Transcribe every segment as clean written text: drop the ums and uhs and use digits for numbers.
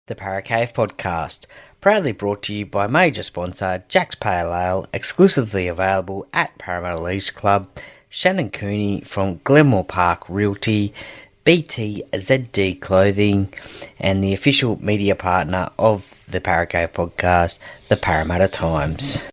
The Parramatta podcast, proudly brought to you by major sponsor Jack's Pale Ale, exclusively available at Parramatta Eels Club, Shannon Cooney from Glenmore Park Realty, BTZD Clothing, and the official media partner of the Parramatta podcast, the Parramatta Times.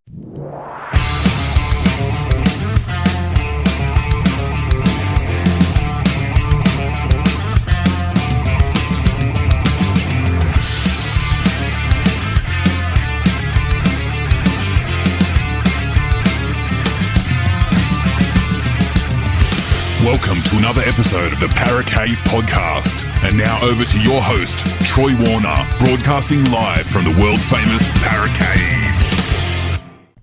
Welcome to another episode of the Paracave podcast. And now over to your host, Troy Warner, broadcasting live from the world-famous Paracave.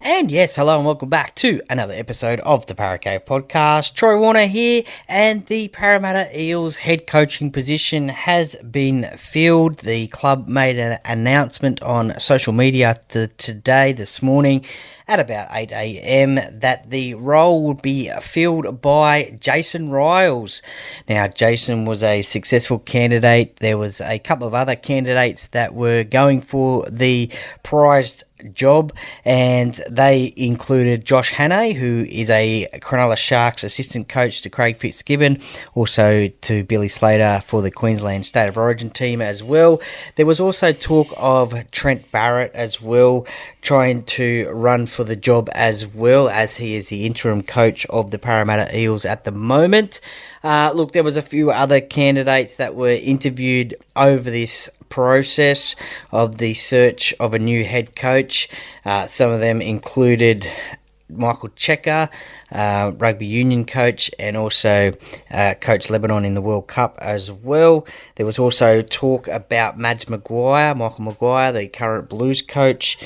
And yes, hello and welcome back to another episode of the Paracave podcast. Troy Warner here, and the Parramatta Eels head coaching position has been filled. The club made an announcement on social media this morning at about 8 a.m. that the role would be filled by Jason Ryles. Now, Jason was a successful candidate. There was a couple of other candidates that were going for the prized job, and they included Josh Hannay, who is a Cronulla Sharks assistant coach to Craig Fitzgibbon, also to Billy Slater for the Queensland State of Origin team as well. There was also talk of Trent Barrett as well, trying to run for the job as well, as he is the interim coach of the Parramatta Eels at the moment. Look, there was a few other candidates that were interviewed over this process of the search of a new head coach. Some of them included Michael Checker, rugby union coach, and also coach Lebanon in the World Cup as well. There was also talk about Michael Maguire, the current Blues coach,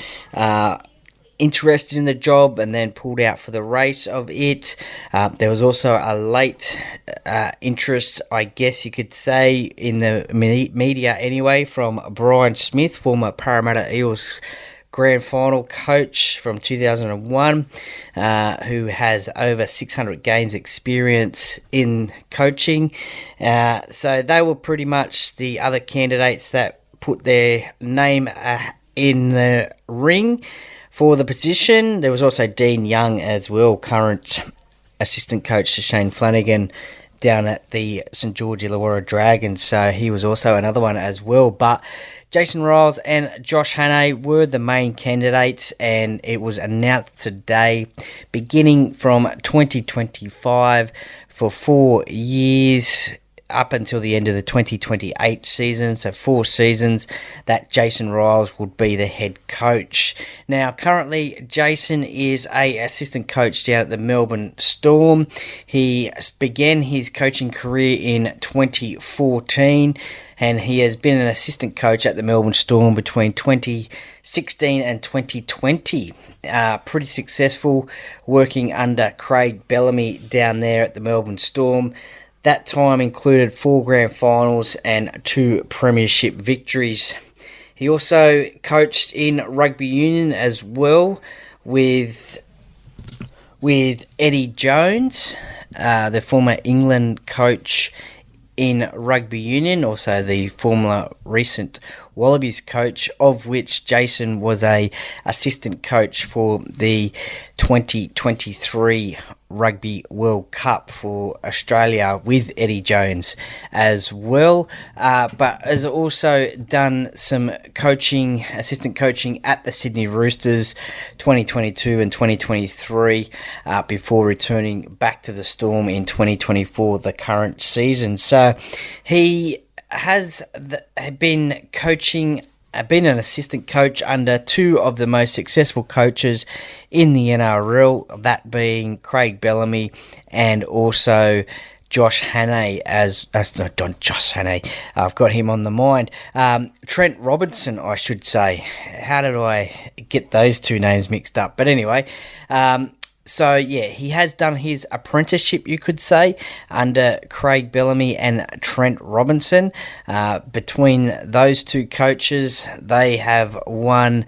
interested in the job and then pulled out for the race of it. There was also a late interest, I guess you could say, in the media anyway, from Brian Smith, former Parramatta Eels grand final coach from 2001, who has over 600 games experience in coaching. So they were pretty much the other candidates that put their name in the ring for the position. There was also Dean Young as well, current assistant coach to Shane Flanagan down at the St George Illawarra Dragons, so he was also another one as well. But Jason Ryles and Josh Hannay were the main candidates, and it was announced today, beginning from 2025 for 4 years, up until the end of the 2028 season, so 4 seasons, that Jason Ryles would be the head coach. Now, currently, Jason is a assistant coach down at the Melbourne Storm. He began his coaching career in 2014, and he has been an assistant coach at the Melbourne Storm between 2016 and 2020. Pretty successful working under Craig Bellamy down there at the Melbourne Storm. That time included 4 grand finals and 2 premiership victories. He also coached in rugby union as well with Eddie Jones, the former England coach in rugby union, also the former recent Wallabies coach, of which Jason was a assistant coach for the 2023 Rugby World Cup for Australia with Eddie Jones as well, but has also done some coaching, assistant coaching at the Sydney Roosters 2022 and 2023 before returning back to the Storm in 2024, the current season. So he has been an assistant coach under 2 of the most successful coaches in the NRL, that being Craig Bellamy and also Josh Hannay Josh Hannay. I've got him on the mind. Trent Robinson, I should say. How did I get those 2 names mixed up? But anyway, So, yeah, he has done his apprenticeship, you could say, under Craig Bellamy and Trent Robinson. Between those two coaches, they have won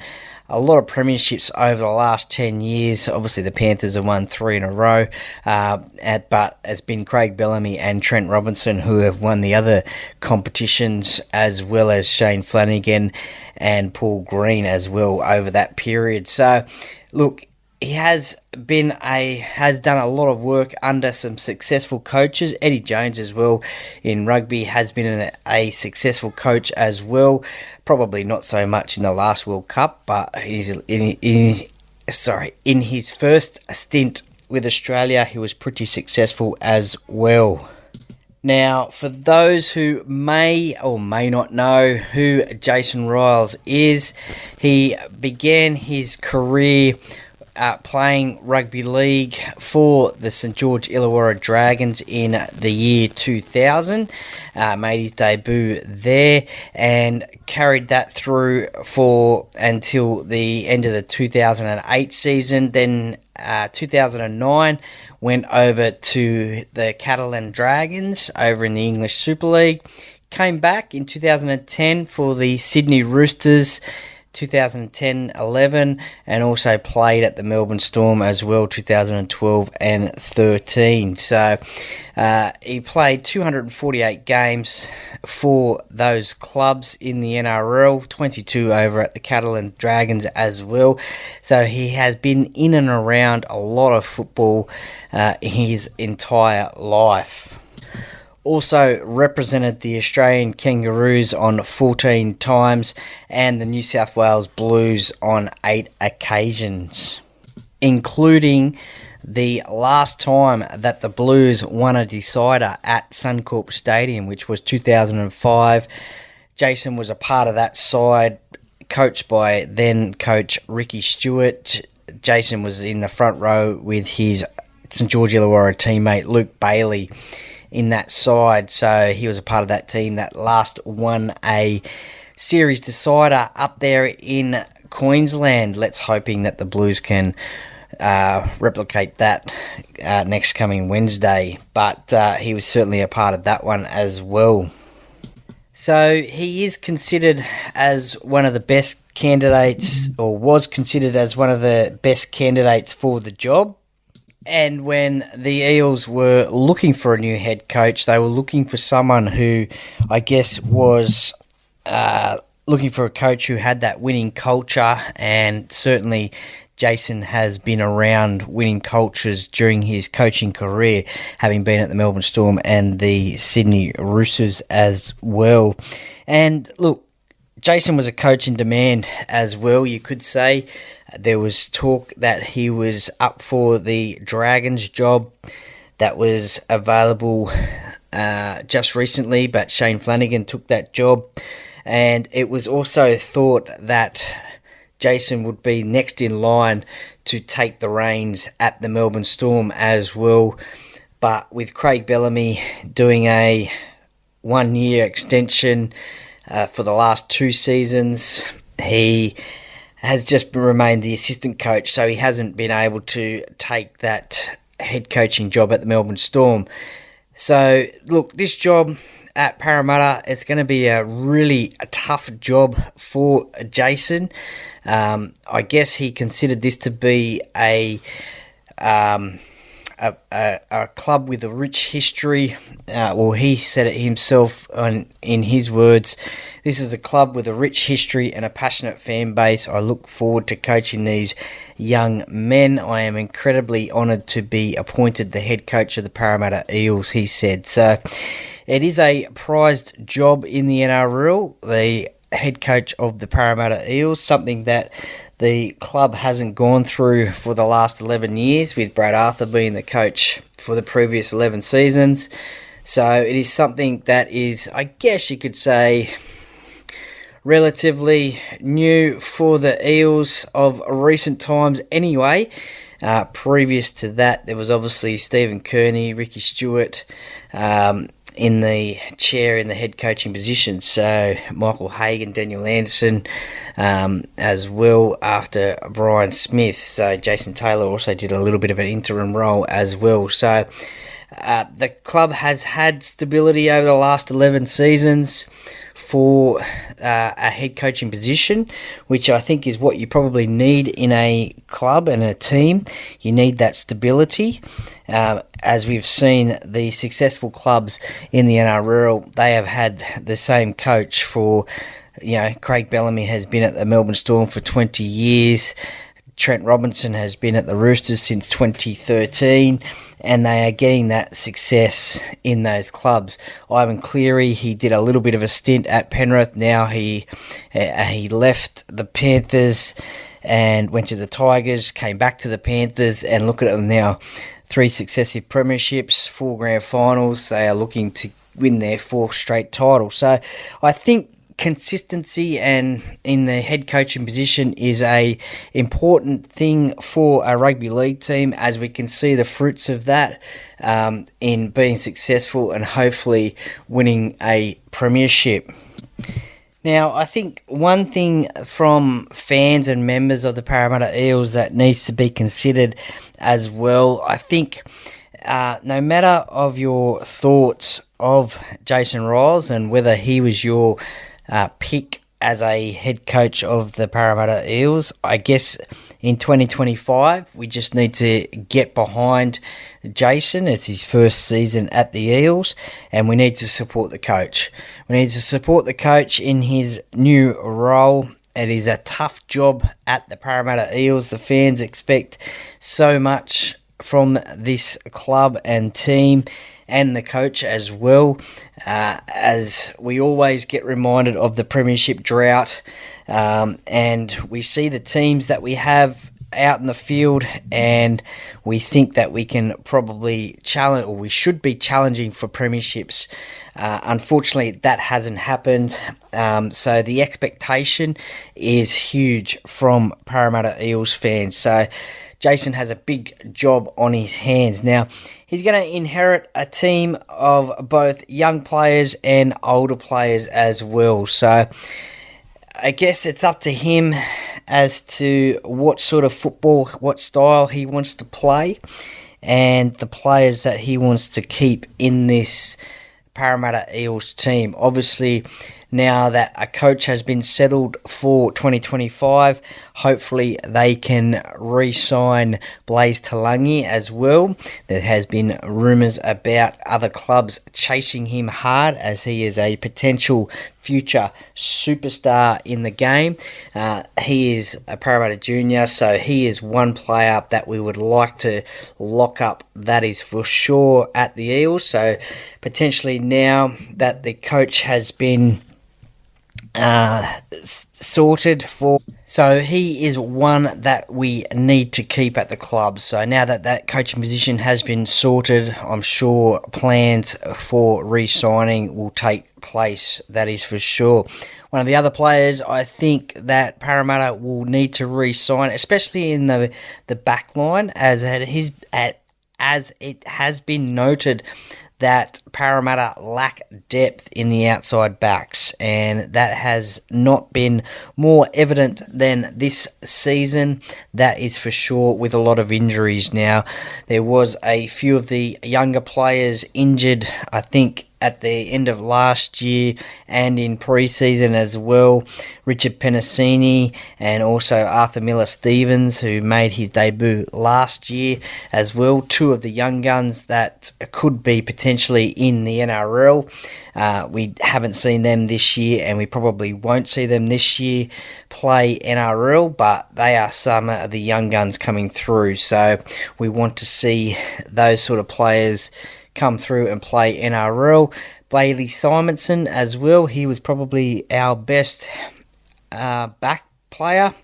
a lot of premierships over the last 10 years. Obviously, the Panthers have won 3 in a row, but it's been Craig Bellamy and Trent Robinson who have won the other competitions, as well as Shane Flanagan and Paul Green as well over that period. So, look, he has done a lot of work under some successful coaches. Eddie Jones as well in rugby has been a successful coach as well. Probably not so much in the last World Cup, but in his first stint with Australia, he was pretty successful as well. Now, for those who may or may not know who Jason Ryles is, he began his career playing rugby league for the St George Illawarra Dragons in the year 2000. Made his debut there and carried that through until the end of the 2008 season. Then 2009 went over to the Catalan Dragons over in the English Super League. Came back in 2010 for the Sydney Roosters, 2010-11, and also played at the Melbourne Storm as well, 2012 and 13. So he played 248 games for those clubs in the NRL, 22 over at the Catalan Dragons as well. So he has been in and around a lot of football his entire life. Also represented the Australian Kangaroos on 14 times and the New South Wales Blues on 8 occasions, including the last time that the Blues won a decider at Suncorp Stadium, which was 2005. Jason was a part of that side, coached by then coach Ricky Stewart. Jason was in the front row with his St George Illawarra teammate Luke Bailey in that side, so he was a part of that team that last won a series decider up there in Queensland. Let's hoping that the Blues can replicate that next coming Wednesday, but he was certainly a part of that one as well. So he is considered as one of the best candidates, or was considered as one of the best candidates for the job. And when the Eels were looking for a new head coach, they were looking for someone who, I guess, was looking for a coach who had that winning culture, and certainly Jason has been around winning cultures during his coaching career, having been at the Melbourne Storm and the Sydney Roosters as well. And look, Jason was a coach in demand as well, you could say. There was talk that he was up for the Dragons job that was available just recently, but Shane Flanagan took that job. And it was also thought that Jason would be next in line to take the reins at the Melbourne Storm as well. But with Craig Bellamy doing a 1-year extension for the last 2 seasons, he has just remained the assistant coach, so he hasn't been able to take that head coaching job at the Melbourne Storm. So, look, this job at Parramatta, it's going to be a really tough job for Jason. I guess he considered this to be a club with a rich history. Well, he said it himself in his words. This is a club with a rich history and a passionate fan base. I look forward to coaching these young men. I am incredibly honoured to be appointed the head coach of the Parramatta Eels, he said. So it is a prized job in the NRL, the head coach of the Parramatta Eels, something that the club hasn't gone through for the last 11 years, with Brad Arthur being the coach for the previous 11 seasons. So it is something that is, I guess you could say, relatively new for the Eels of recent times anyway. Previous to that, there was obviously Stephen Kearney, Ricky Stewart, in the chair in the head coaching position. So Michael Hagan, Daniel Anderson, as well after Brian Smith. So Jason Taylor also did a little bit of an interim role as well. So the club has had stability over the last 11 seasons for a head coaching position, which I think is what you probably need in a club and a team. You need that stability. As we've seen, the successful clubs in the NRL, they have had the same coach for, Craig Bellamy has been at the Melbourne Storm for 20 years. Trent Robinson has been at the Roosters since 2013, and they are getting that success in those clubs. Ivan Cleary, he did a little bit of a stint at Penrith. Now he left the Panthers and went to the Tigers, came back to the Panthers, and look at them now. 3 successive premierships, 4 grand finals. They are looking to win their 4th straight title. So I think consistency and in the head coaching position is a important thing for a rugby league team, as we can see the fruits of that in being successful and hopefully winning a premiership. Now, I think one thing from fans and members of the Parramatta Eels that needs to be considered as well, I think no matter of your thoughts of Jason Ryles and whether he was your pick as a head coach of the Parramatta Eels, I guess in 2025 we just need to get behind Jason. It's his first season at the Eels, and we need to support the coach. We need to support the coach in his new role. It is a tough job at the Parramatta Eels. The fans expect so much from this club and team, and the coach as well, as we always get reminded of the premiership drought, and we see the teams that we have out in the field, and we think that we can probably challenge, or we should be challenging for premierships. Unfortunately, that hasn't happened, so the expectation is huge from Parramatta Eels fans. So Jason has a big job on his hands. Now, he's going to inherit a team of both young players and older players as well. So I guess it's up to him as to what sort of football, what style he wants to play, and the players that he wants to keep in this Parramatta Eels team. Obviously, now that a coach has been settled for 2025, hopefully they can re-sign Blaze Talangi as well. There has been rumours about other clubs chasing him hard, as he is a potential future superstar in the game. He is a Parramatta junior, so he is one player that we would like to lock up, that is for sure, at the Eels. So potentially now that the coach has been sorted for, so he is one that we need to keep at the club. So now that that coaching position has been sorted, I'm sure plans for re-signing will take place, that is for sure. One of the other players I think that Parramatta will need to re-sign, especially in the back line, as it has been noted that Parramatta lack depth in the outside backs, and that has not been more evident than this season, that is for sure, with a lot of injuries. Now, there was a few of the younger players injured, I think, at the end of last year and in pre-season as well. Richard Penasini and also Arthur Miller-Stevens, who made his debut last year as well. 2 of the young guns that could be potentially in the NRL. We haven't seen them this year, and we probably won't see them this year play NRL, but they are some of the young guns coming through. So we want to see those sort of players come through and play NRL. Bailey Simonson as well. He was probably our best back player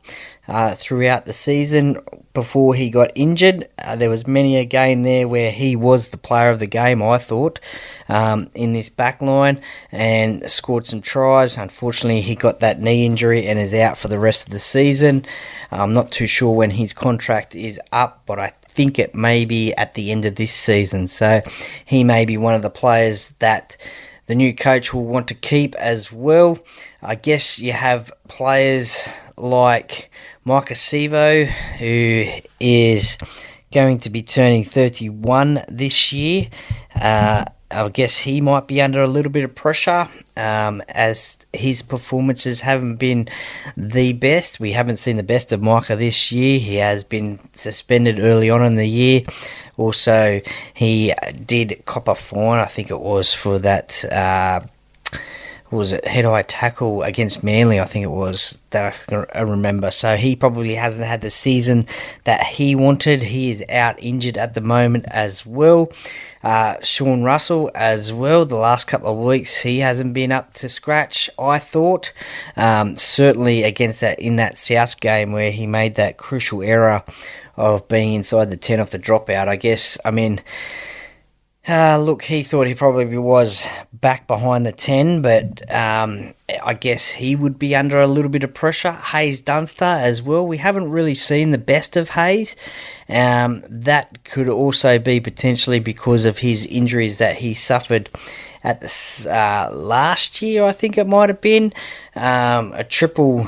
throughout the season before he got injured. There was many a game there where he was the player of the game, I thought, in this back line, and scored some tries. Unfortunately, he got that knee injury and is out for the rest of the season. I'm not too sure when his contract is up, but I think it may be at the end of this season. So he may be one of the players that the new coach will want to keep as well. I guess you have players like Micah Sivo, who is going to be turning 31 this year. I guess he might be under a little bit of pressure as his performances haven't been the best. We haven't seen the best of Micah this year. He has been suspended early on in the year. Also, he did cop a fine, I think it was, for that head-high tackle against Manly, I think it was, that I remember. So he probably hasn't had the season that he wanted. He is out injured at the moment as well. Sean Russell as well, the last couple of weeks, he hasn't been up to scratch, I thought. Certainly against in that South game where he made that crucial error of being inside the 10 off the dropout. Look, he thought he probably was back behind the 10, but I guess he would be under a little bit of pressure. Hayes Dunster as well. We haven't really seen the best of Hayes. That could also be potentially because of his injuries that he suffered at the last year, I think it might have been. A triple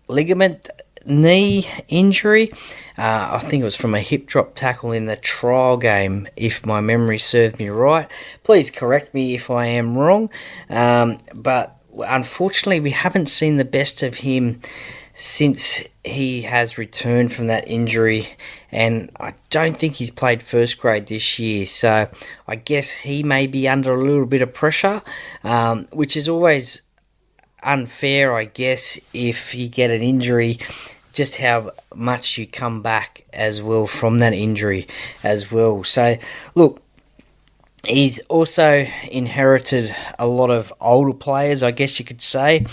ligament knee injury. I think it was from a hip drop tackle in the trial game, if my memory serves me right. Please correct me if I am wrong. But unfortunately, we haven't seen the best of him since he has returned from that injury, and I don't think he's played first grade this year. So I guess he may be under a little bit of pressure, which is always unfair, I guess, if you get an injury, just how much you come back as well from that injury as well. So, look, he's also inherited a lot of older players, I guess you could say.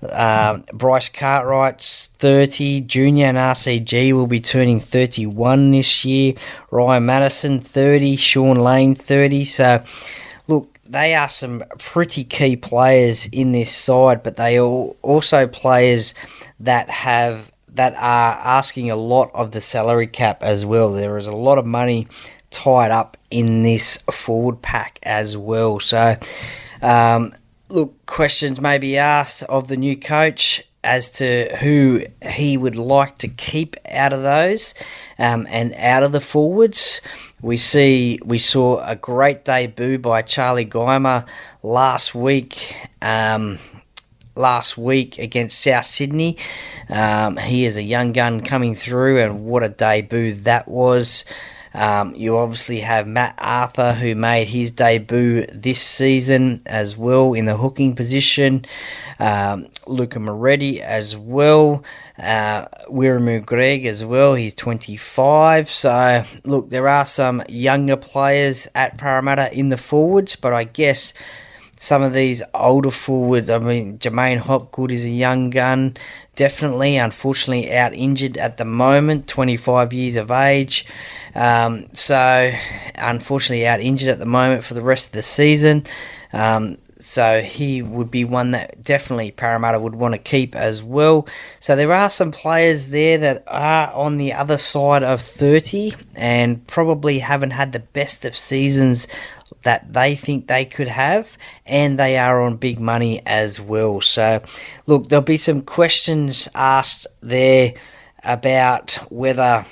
Bryce Cartwright's 30, Junior and RCG will be turning 31 this year. Ryan Madison, 30, Sean Lane, 30. So, look, they are some pretty key players in this side, but they are also players that are asking a lot of the salary cap as well. There is a lot of money tied up in this forward pack as well. So, look, questions may be asked of the new coach as to who he would like to keep out of those and out of the forwards. We saw a great debut by Charlie Geimer last week against South Sydney. He is a young gun coming through, and what a debut that was. You obviously have Matt Arthur, who made his debut this season as well in the hooking position. Luca Moretti as well. Wiramu Greg as well. He's 25. So, look, there are some younger players at Parramatta in the forwards, but I guess some of these older forwards, Jermaine Hopgood is a young gun, definitely, unfortunately out injured at the moment, 25 years of age. So, unfortunately out injured at the moment for the rest of the season. So he would be one that definitely Parramatta would want to keep as well. So there are some players there that are on the other side of 30 and probably haven't had the best of seasons that they think they could have, and they are on big money as well. So, look, there'll be some questions asked there about whether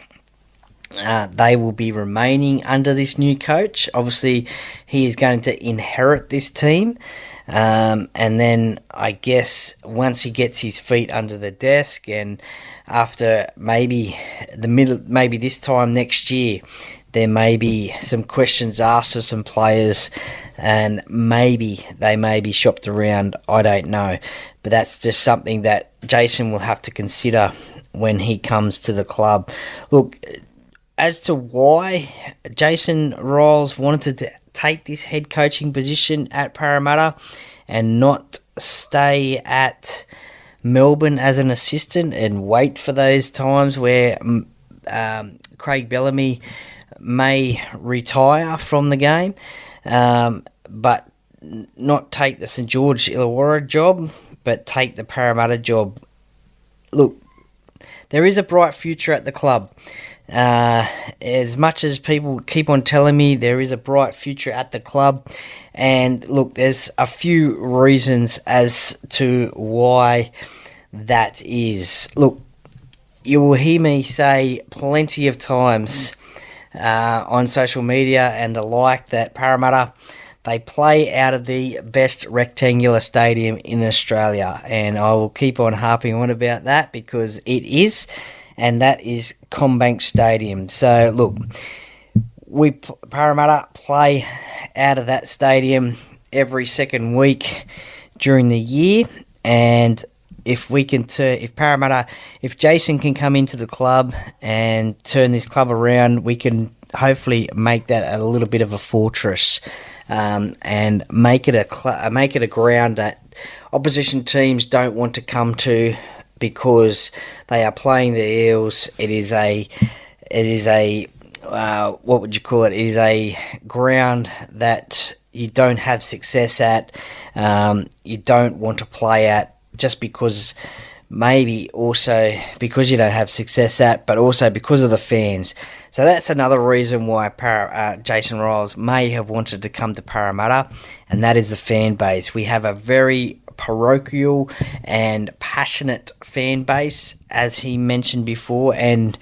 they will be remaining under this new coach. Obviously, he is going to inherit this team, and then I guess once he gets his feet under the desk, and after maybe this time next year, there may be some questions asked of some players, and maybe they may be shopped around. I don't know, but that's just something that Jason will have to consider when he comes to the club. Look, as to why Jason Ryles wanted to take this head coaching position at Parramatta and not stay at Melbourne as an assistant and wait for those times where Craig Bellamy may retire from the game, but not take the St George Illawarra job, but take the Parramatta job. Look, there is a bright future at the club. As much as people keep on telling me there is a bright future at the club, and look, there's a few reasons as to why that is. Look, you will hear me say plenty of times on social media and the like that Parramatta, they play out of the best rectangular stadium in Australia, and I will keep on harping on about that because it is, and that is CommBank Stadium. So look, Parramatta play out of that stadium every second week during the year, and if Jason can come into the club and turn this club around, we can hopefully make that a little bit of a fortress, and make it a ground that opposition teams don't want to come to because they are playing the Eels. It is a what would you call it? It is a ground that you don't have success at. You don't want to play at just because. Maybe also because you don't have success at, but also because of the fans. So that's another reason why Jason Ryles may have wanted to come to Parramatta, and that is the fan base. We have a very parochial and passionate fan base, as he mentioned before, and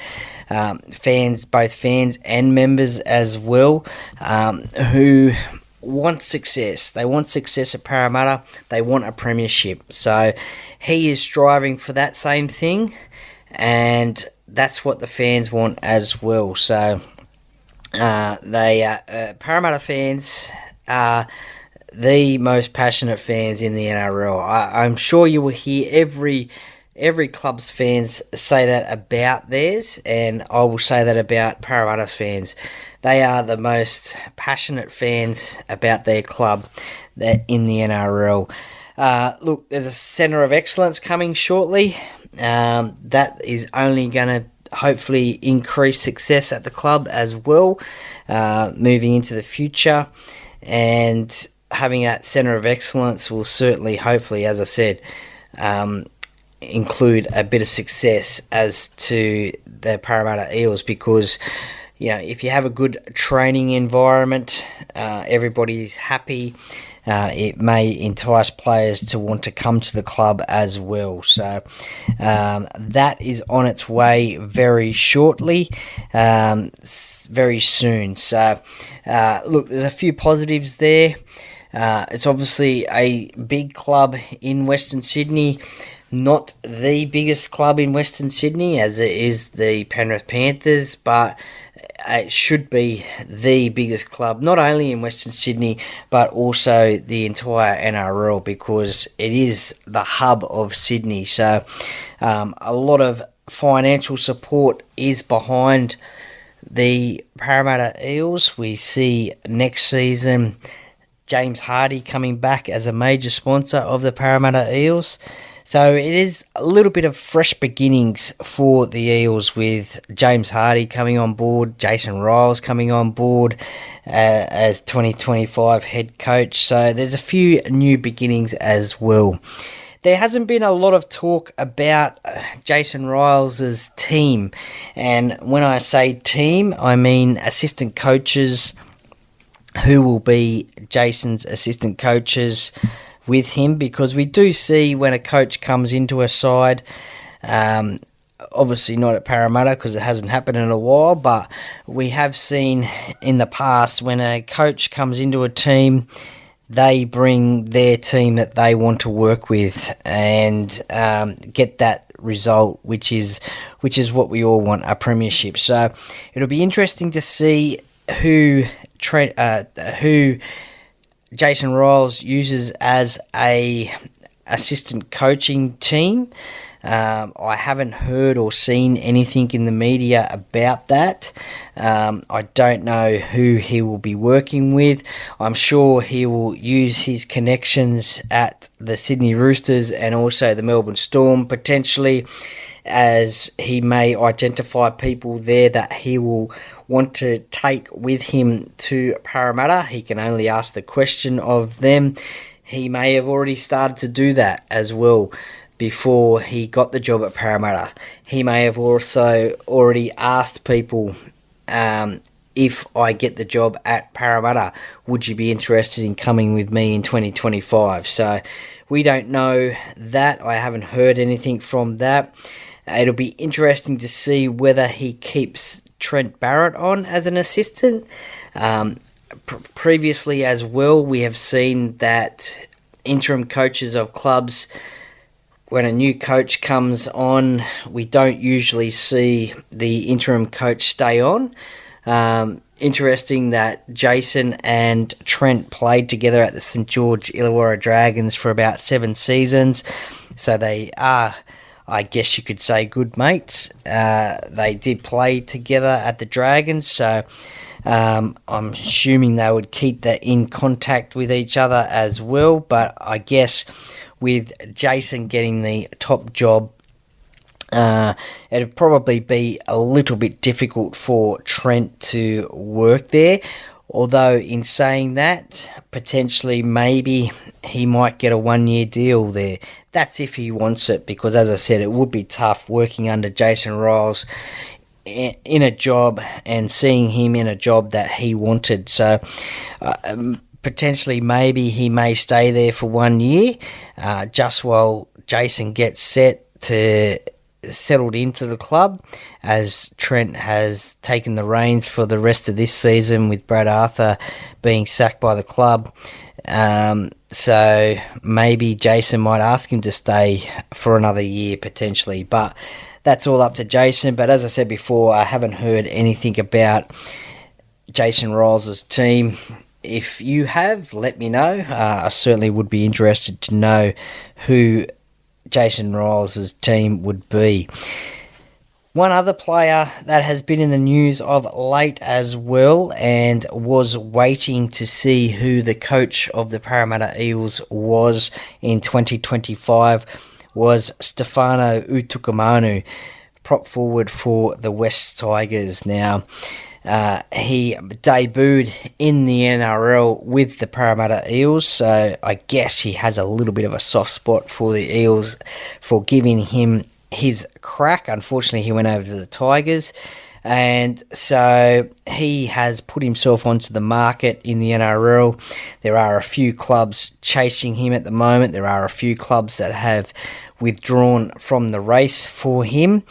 both fans and members as well, who want success. They want success at Parramatta. They want a premiership. So he is striving for that same thing, and that's what the fans want as well. So Parramatta fans are the most passionate fans in the NRL. I'm sure you will hear every club's fans say that about theirs, and I will say that about Parramatta fans. They are the most passionate fans about their club in the NRL. Look, there's a Centre of Excellence coming shortly. That is only going to hopefully increase success at the club as well, moving into the future. And having that Centre of Excellence will certainly, hopefully, as I said, include a bit of success as to the Parramatta Eels, because if you have a good training environment, everybody's happy, it may entice players to want to come to the club as well. So that is on its way very shortly, very soon. So look, there's a few positives there. It's obviously a big club in Western Sydney. Not the biggest club in Western Sydney, as it is the Penrith Panthers, but it should be the biggest club, not only in Western Sydney, but also the entire NRL, because it is the hub of Sydney. So a lot of financial support is behind the Parramatta Eels. We see next season James Hardy coming back as a major sponsor of the Parramatta Eels. So it is a little bit of fresh beginnings for the Eels, with James Hardy coming on board, Jason Ryles coming on board as 2025 head coach. So there's a few new beginnings as well. There hasn't been a lot of talk about Jason Ryles' team. And when I say team, I mean assistant coaches, who will be Jason's assistant coaches with him, because we do see when a coach comes into a side, obviously not at Parramatta because it hasn't happened in a while, but we have seen in the past when a coach comes into a team, they bring their team that they want to work with and get that result, which is what we all want, a premiership. So it'll be interesting to see who Jason Ryles uses as a assistant coaching team. I haven't heard or seen anything in the media about that. I don't know who he will be working with. I'm sure he will use his connections at the Sydney Roosters and also the Melbourne Storm potentially, as he may identify people there that he will want to take with him to Parramatta. He can only ask the question of them. He may have already started to do that as well, before he got the job at Parramatta. He may have also already asked people, if I get the job at Parramatta, would you be interested in coming with me in 2025? So we don't know that. I haven't heard anything from that. It'll be interesting to see whether he keeps Trent Barrett on as an assistant. Previously as well, we have seen that interim coaches of clubs, when a new coach comes on, we don't usually see the interim coach stay on. Interesting that Jason and Trent played together at the St George Illawarra Dragons for about 7 seasons. So they are, I guess you could say, good mates. They did play together at the Dragons, so I'm assuming they would keep that in contact with each other as well. But I guess with Jason getting the top job, it'd probably be a little bit difficult for Trent to work there. Although in saying that, potentially maybe he might get a 1-year deal there. That's if he wants it, because as I said, it would be tough working under Jason Ryles in a job and seeing him in a job that he wanted. So potentially maybe he may stay there for 1 year, just while Jason gets settled into the club, as Trent has taken the reins for the rest of this season with Brad Arthur being sacked by the club. So maybe Jason might ask him to stay for another year potentially, but that's all up to Jason. But as I said before, I haven't heard anything about Jason Ryles' team. If you have, let me know. I certainly would be interested to know who Jason Ryles' team would be. One other player that has been in the news of late as well, and was waiting to see who the coach of the Parramatta Eels was in 2025, was Stefano Utoikamanu, prop forward for the West Tigers. Now, he debuted in the NRL with the Parramatta Eels, so I guess he has a little bit of a soft spot for the Eels for giving him his crack. Unfortunately, he went over to the Tigers, and so he has put himself onto the market in the NRL. There are a few clubs chasing him at the moment. There are a few clubs that have withdrawn from the race for him.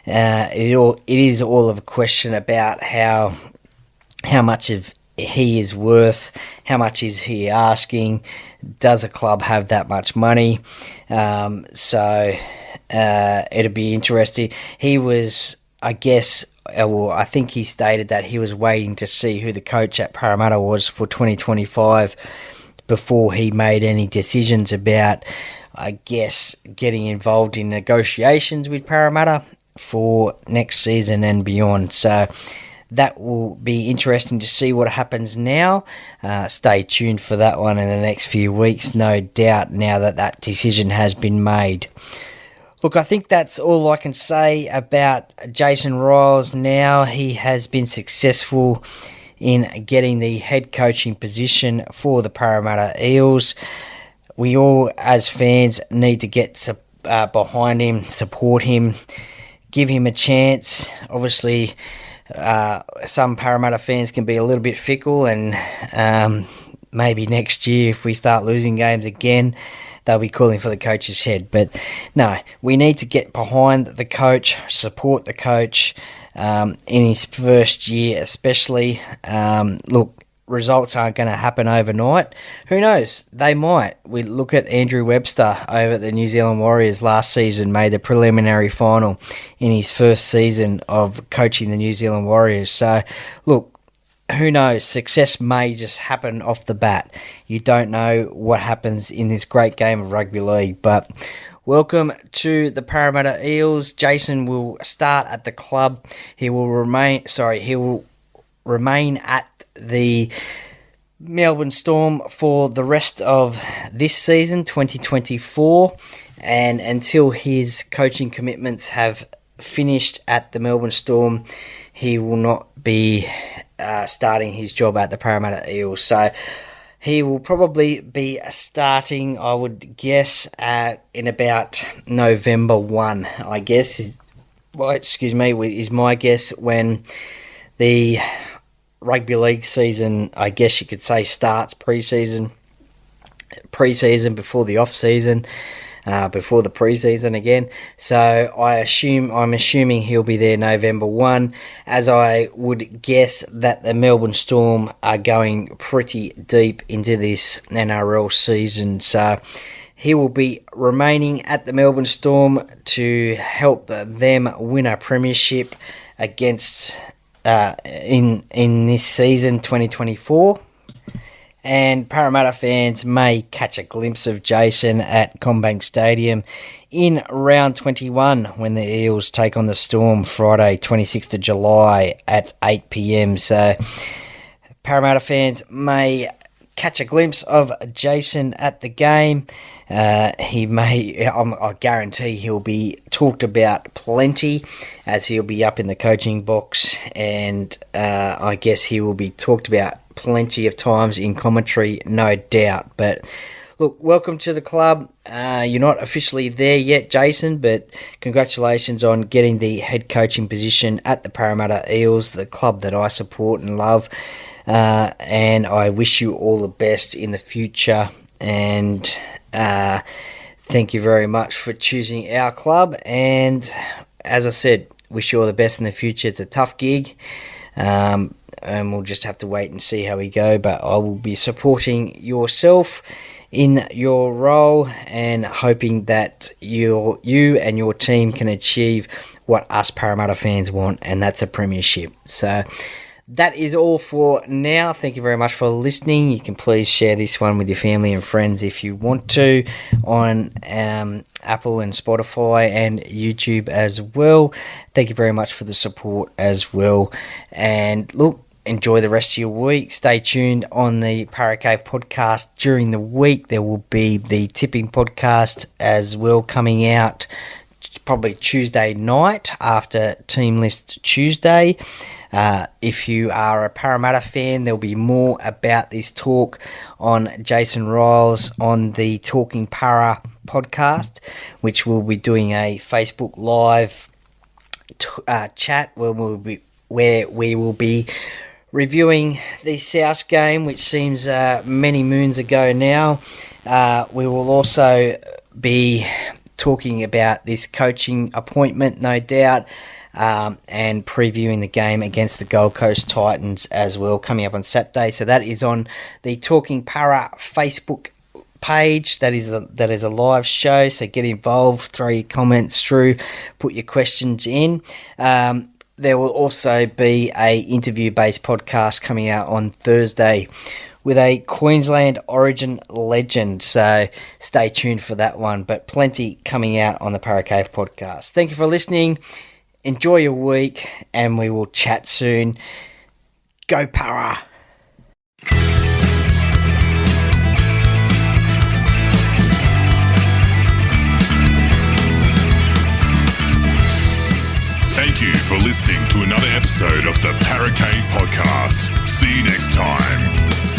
It is all of a question about how much of he is worth, how much is he asking, does a club have that much money? So it'll be interesting. He was, I guess, I think he stated that he was waiting to see who the coach at Parramatta was for 2025 before he made any decisions about, I guess, getting involved in negotiations with Parramatta for next season and beyond. So that will be interesting to see what happens now. Stay tuned for that one in the next few weeks, no doubt, now that that decision has been made. Look, I think that's all I can say about Jason Ryles now. He has been successful in getting the head coaching position for the Parramatta Eels. We all, as fans, need to get behind him, support him, give him a chance. Obviously, some Parramatta fans can be a little bit fickle, and maybe next year, if we start losing games again, they'll be calling for the coach's head. But no, we need to get behind the coach, support the coach in his first year especially. Look, results aren't going to happen overnight. Who knows? They might. We look at Andrew Webster over at the New Zealand Warriors last season, made the preliminary final in his first season of coaching the New Zealand Warriors. So, look, who knows? Success may just happen off the bat. You don't know what happens in this great game of rugby league. But welcome to the Parramatta Eels. Jason will start at the club. He will remain at the Melbourne Storm for the rest of this season, 2024, and until his coaching commitments have finished at the Melbourne Storm, he will not be starting his job at the Parramatta Eels. So He will probably be starting, I would guess, in about November 1, I guess. Is my guess, when the rugby league season, I guess you could say, starts pre-season before the off-season. Before the pre-season again. So I'm assuming he'll be there November 1, as I would guess that the Melbourne Storm are going pretty deep into this NRL season. So he will be remaining at the Melbourne Storm to help them win a premiership against in this season 2024. And Parramatta fans may catch a glimpse of Jason at CommBank Stadium in round 21 when the Eels take on the Storm Friday, 26th of July at 8 p.m. So Parramatta fans may catch a glimpse of Jason at the game. I guarantee he'll be talked about plenty, as he'll be up in the coaching box, and I guess he will be talked about plenty of times in commentary, no doubt. But look, welcome to the club. You're not officially there yet, Jason, but congratulations on getting the head coaching position at the Parramatta Eels, the club that I support and love. And I wish you all the best in the future. And thank you very much for choosing our club. And as I said, wish you all the best in the future. It's a tough gig. And we'll just have to wait and see how we go. But I will be supporting yourself in your role and hoping that you and your team can achieve what us Parramatta fans want, and that's a premiership. So that is all for now. Thank you very much for listening. You can please share this one with your family and friends if you want to on Apple and Spotify and YouTube as well. Thank you very much for the support as well. And look, enjoy the rest of your week. Stay tuned on the Paracave podcast during the week. There will be the tipping podcast as well coming out probably Tuesday night after Team List Tuesday. If you are a Parramatta fan, there'll be more about this talk on Jason Ryles on the Talking Para podcast, which we'll be doing a Facebook Live chat where we will be reviewing the South game, which seems many moons ago now. We will also be talking about this coaching appointment, no doubt, and previewing the game against the Gold Coast Titans as well, coming up on Saturday. So that is on the Talking Para Facebook page. That is a live show, so get involved, throw your comments through, put your questions in. There will also be a interview-based podcast coming out on Thursday with a Queensland Origin legend, so stay tuned for that one. But plenty coming out on the Paracave podcast. Thank you for listening. Enjoy your week, and we will chat soon. Go Para! Thank you for listening to another episode of the Paracave Podcast. See you next time.